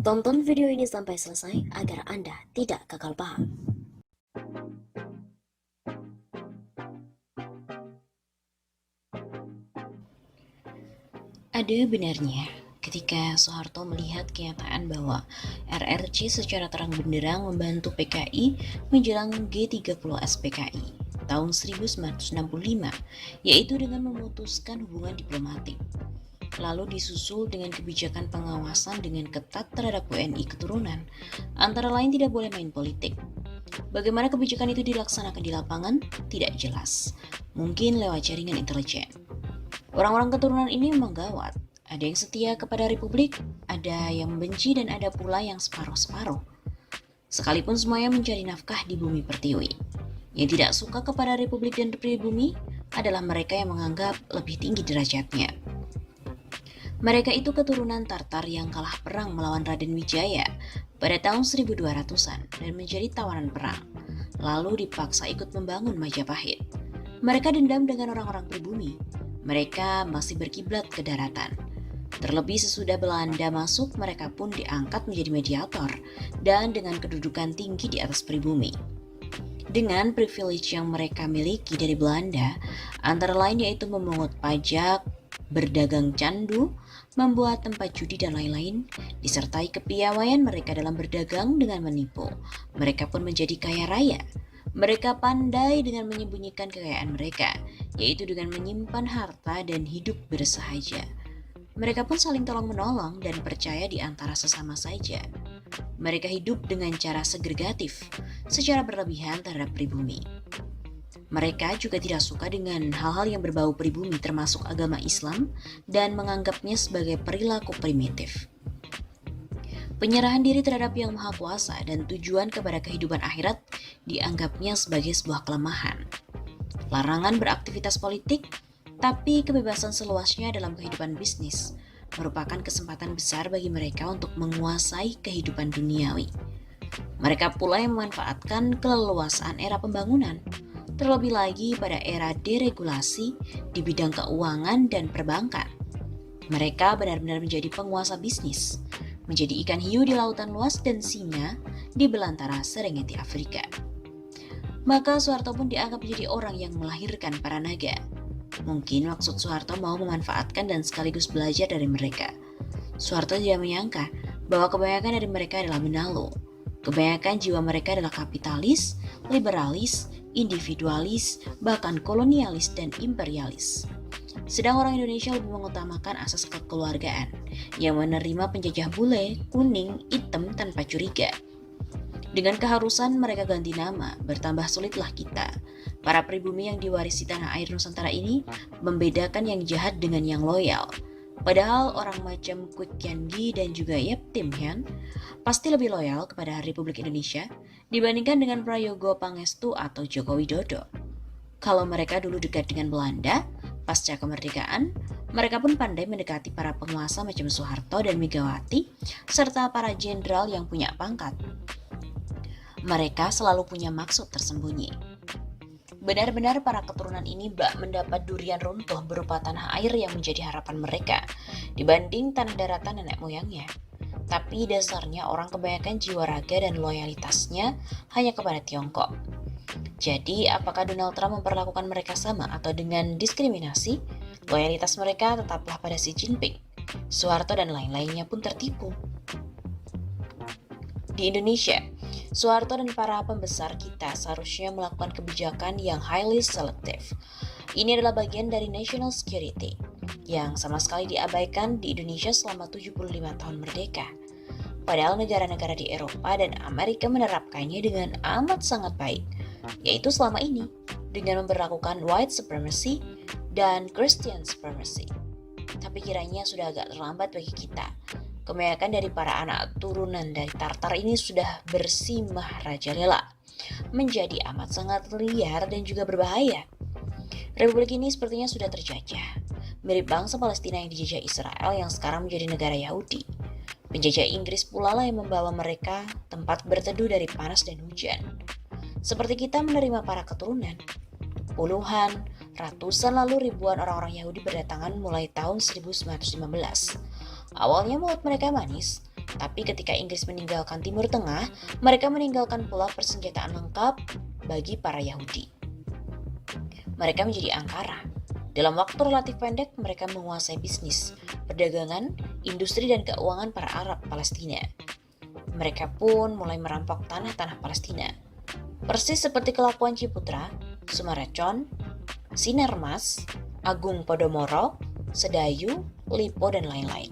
Tonton video ini sampai selesai agar Anda tidak gagal paham. Ada benarnya ketika Soeharto melihat kenyataan bahwa RRC secara terang benderang membantu PKI menjelang G30S PKI tahun 1965, yaitu dengan memutuskan hubungan diplomatik. Lalu disusul dengan kebijakan pengawasan dengan ketat terhadap WNI keturunan, antara lain tidak boleh main politik. Bagaimana kebijakan itu dilaksanakan di lapangan? Tidak jelas, mungkin lewat jaringan intelijen. Orang-orang keturunan ini memang gawat. Ada yang setia kepada Republik, ada yang membenci, dan ada pula yang separuh-separuh. Sekalipun semuanya mencari nafkah di bumi pertiwi. Yang tidak suka kepada Republik dan pribumi adalah mereka yang menganggap lebih tinggi derajatnya. Mereka itu keturunan Tartar yang kalah perang melawan Raden Wijaya pada tahun 1200-an dan menjadi tawanan perang, lalu dipaksa ikut membangun Majapahit. Mereka dendam dengan orang-orang pribumi. Mereka masih berkiblat ke daratan. Terlebih sesudah Belanda masuk, mereka pun diangkat menjadi mediator dan dengan kedudukan tinggi di atas pribumi. Dengan privilege yang mereka miliki dari Belanda, antara lain yaitu memungut pajak, berdagang candu, membuat tempat judi dan lain-lain, disertai kepiawaian mereka dalam berdagang dengan menipu. Mereka pun menjadi kaya raya. Mereka pandai dengan menyembunyikan kekayaan mereka, yaitu dengan menyimpan harta dan hidup bersahaja. Mereka pun saling tolong-menolong dan percaya di antara sesama saja. Mereka hidup dengan cara segregatif, secara berlebihan terhadap pribumi. Mereka juga tidak suka dengan hal-hal yang berbau pribumi termasuk agama Islam dan menganggapnya sebagai perilaku primitif. Penyerahan diri terhadap Yang Maha Kuasa dan tujuan kepada kehidupan akhirat dianggapnya sebagai sebuah kelemahan. Larangan beraktivitas politik, tapi kebebasan seluasnya dalam kehidupan bisnis merupakan kesempatan besar bagi mereka untuk menguasai kehidupan duniawi. Mereka pula yang memanfaatkan keleluasaan era pembangunan, terlebih lagi pada era deregulasi di bidang keuangan dan perbankan. Mereka benar-benar menjadi penguasa bisnis, menjadi ikan hiu di lautan luas dan singa di belantara Serengeti Afrika. Maka Soeharto pun dianggap menjadi orang yang melahirkan para naga. Mungkin maksud Soeharto mau memanfaatkan dan sekaligus belajar dari mereka. Soeharto tidak menyangka bahwa kebanyakan dari mereka adalah benalu. Kebanyakan jiwa mereka adalah kapitalis, liberalis, individualis, bahkan kolonialis dan imperialis. Sedang orang Indonesia lebih mengutamakan asas kekeluargaan yang menerima penjajah bule, kuning, hitam tanpa curiga. Dengan keharusan mereka ganti nama, bertambah sulitlah kita. Para pribumi yang diwarisi tanah air Nusantara ini membedakan yang jahat dengan yang loyal. Padahal orang macam Kwek Kian Gi dan juga Yap Tim Hian pasti lebih loyal kepada Republik Indonesia dibandingkan dengan Prayogo Pangestu atau Joko Widodo. Kalau mereka dulu dekat dengan Belanda, pasca kemerdekaan, mereka pun pandai mendekati para penguasa macam Soeharto dan Megawati, serta para jenderal yang punya pangkat. Mereka selalu punya maksud tersembunyi. Benar-benar para keturunan ini bak mendapat durian runtuh berupa tanah air yang menjadi harapan mereka dibanding tanah daratan nenek moyangnya. Tapi dasarnya orang kebanyakan jiwa raga dan loyalitasnya hanya kepada Tiongkok. Jadi apakah Donald Trump memperlakukan mereka sama atau dengan diskriminasi? Loyalitas mereka tetaplah pada Xi Jinping. Soeharto dan lain-lainnya pun tertipu. Di Indonesia, Soeharto dan para pembesar kita seharusnya melakukan kebijakan yang highly selective. Ini adalah bagian dari national security yang sama sekali diabaikan di Indonesia selama 75 tahun merdeka. Padahal negara-negara di Eropa dan Amerika menerapkannya dengan amat sangat baik, yaitu selama ini dengan memperlakukan white supremacy dan Christian supremacy. Tapi kiranya sudah agak terlambat bagi kita. Kebanyakan dari para anak turunan dari Tartar ini sudah bersimah rajalela, menjadi amat sangat liar dan juga berbahaya. Republik ini sepertinya sudah terjajah, mirip bangsa Palestina yang dijajah Israel yang sekarang menjadi negara Yahudi. Penjajah Inggris pula lah yang membawa mereka tempat berteduh dari panas dan hujan. Seperti kita menerima para keturunan, puluhan, ratusan lalu ribuan orang-orang Yahudi berdatangan mulai tahun 1915. Awalnya mulut mereka manis, Tapi ketika Inggris meninggalkan Timur Tengah, mereka meninggalkan pula persenjataan lengkap bagi para Yahudi. Mereka menjadi angkara. Dalam waktu relatif pendek, mereka menguasai bisnis, perdagangan, industri, dan keuangan para Arab Palestina. Mereka pun mulai merampok tanah-tanah Palestina. Persis seperti kelakuan Ciputra, Sumarecon, Sinarmas, Agung Podomoro, Sedayu, Lipo, dan lain-lain.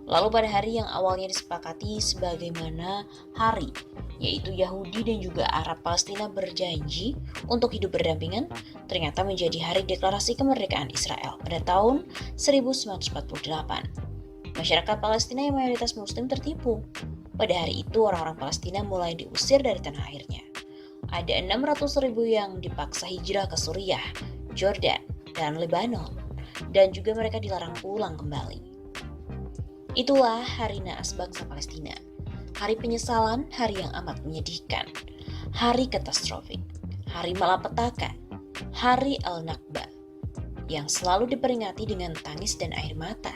Lalu pada hari yang awalnya disepakati sebagaimana hari, yaitu Yahudi dan juga Arab Palestina berjanji untuk hidup berdampingan, ternyata menjadi hari deklarasi kemerdekaan Israel pada tahun 1948. Masyarakat Palestina yang mayoritas Muslim tertipu. Pada hari itu orang-orang Palestina mulai diusir dari tanah airnya. Ada 600.000 yang dipaksa hijrah ke Suriah, Jordan, dan Lebanon, dan juga mereka dilarang pulang kembali. Itulah hari naas bangsa Palestina, hari penyesalan, hari yang amat menyedihkan, hari katastrofik, hari malapetaka, hari Al-Nakba, yang selalu diperingati dengan tangis dan air mata.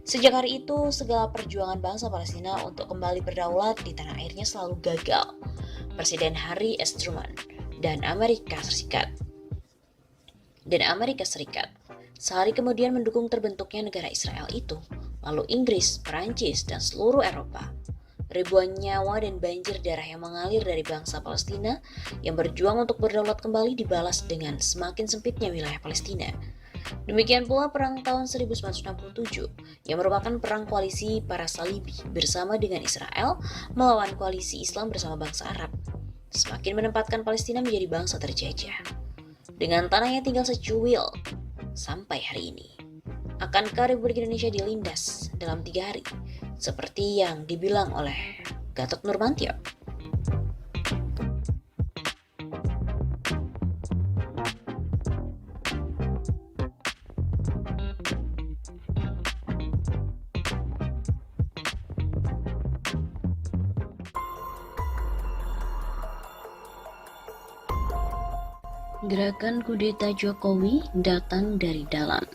Sejak hari itu, segala perjuangan bangsa Palestina untuk kembali berdaulat di tanah airnya selalu gagal. Presiden Harry S. Truman dan Amerika Serikat sehari kemudian mendukung terbentuknya negara Israel itu, lalu Inggris, Perancis, dan seluruh Eropa. Ribuan nyawa dan banjir darah yang mengalir dari bangsa Palestina yang berjuang untuk berdaulat kembali dibalas dengan semakin sempitnya wilayah Palestina. Demikian pula perang tahun 1967 yang merupakan perang koalisi para Salibi bersama dengan Israel melawan koalisi Islam bersama bangsa Arab, semakin menempatkan Palestina menjadi bangsa terjajah. Dengan tanahnya tinggal secuil sampai hari ini. Akankah Republik Indonesia dilindas dalam 3 hari seperti yang dibilang oleh Gatot Nurmantio? Gerakan kudeta Jokowi datang dari dalam.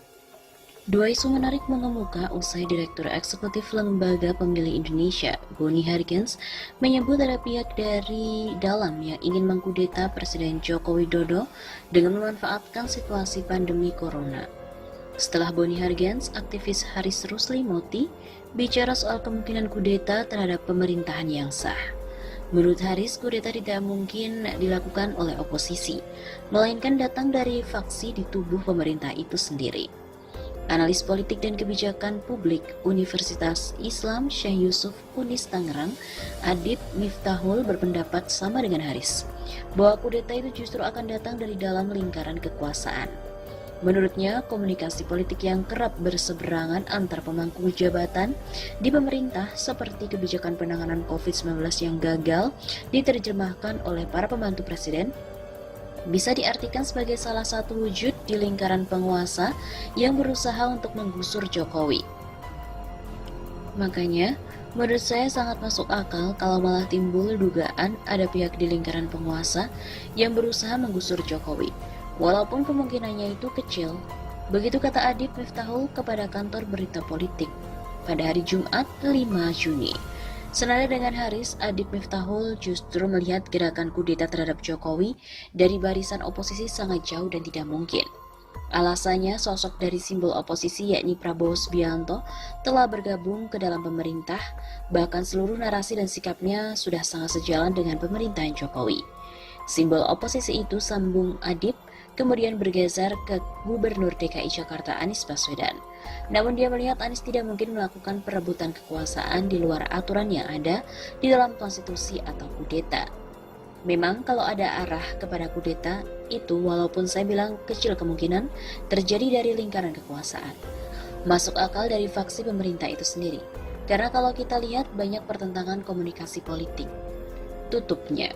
Dua isu menarik mengemuka usai Direktur Eksekutif Lembaga Pemilih Indonesia, Boni Hargens, menyebut ada pihak dari dalam yang ingin mengkudeta Presiden Joko Widodo dengan memanfaatkan situasi pandemi corona. Setelah Boni Hargens, aktivis Haris Rusli Moti bicara soal kemungkinan kudeta terhadap pemerintahan yang sah. Menurut Haris, kudeta tidak mungkin dilakukan oleh oposisi, melainkan datang dari faksi di tubuh pemerintah itu sendiri. Analis politik dan kebijakan publik Universitas Islam Syekh Yusuf Unis Tangerang, Adib Miftahul berpendapat sama dengan Haris, bahwa kudeta itu justru akan datang dari dalam lingkaran kekuasaan. Menurutnya, komunikasi politik yang kerap berseberangan antar pemangku jabatan di pemerintah seperti kebijakan penanganan COVID-19 yang gagal diterjemahkan oleh para pembantu presiden bisa diartikan sebagai salah satu wujud di lingkaran penguasa yang berusaha untuk menggusur Jokowi. Makanya, menurut saya sangat masuk akal kalau malah timbul dugaan ada pihak di lingkaran penguasa yang berusaha menggusur Jokowi. Walaupun kemungkinannya itu kecil, begitu kata Adib Miftahul kepada kantor berita politik pada hari Jumat 5 Juni. Senada dengan Haris, Adib Miftahul justru melihat gerakan kudeta terhadap Jokowi dari barisan oposisi sangat jauh dan tidak mungkin. Alasannya, sosok dari simbol oposisi yakni Prabowo Subianto telah bergabung ke dalam pemerintah, bahkan seluruh narasi dan sikapnya sudah sangat sejalan dengan pemerintahan Jokowi. Simbol oposisi itu, sambung Adib, kemudian bergeser ke Gubernur DKI Jakarta Anies Baswedan. Namun dia melihat Anies tidak mungkin melakukan perebutan kekuasaan di luar aturan yang ada di dalam konstitusi atau kudeta. Memang kalau ada arah kepada kudeta, itu walaupun saya bilang kecil kemungkinan terjadi dari lingkaran kekuasaan. Masuk akal dari faksi pemerintah itu sendiri. Karena kalau kita lihat banyak pertentangan komunikasi politik. Tutupnya,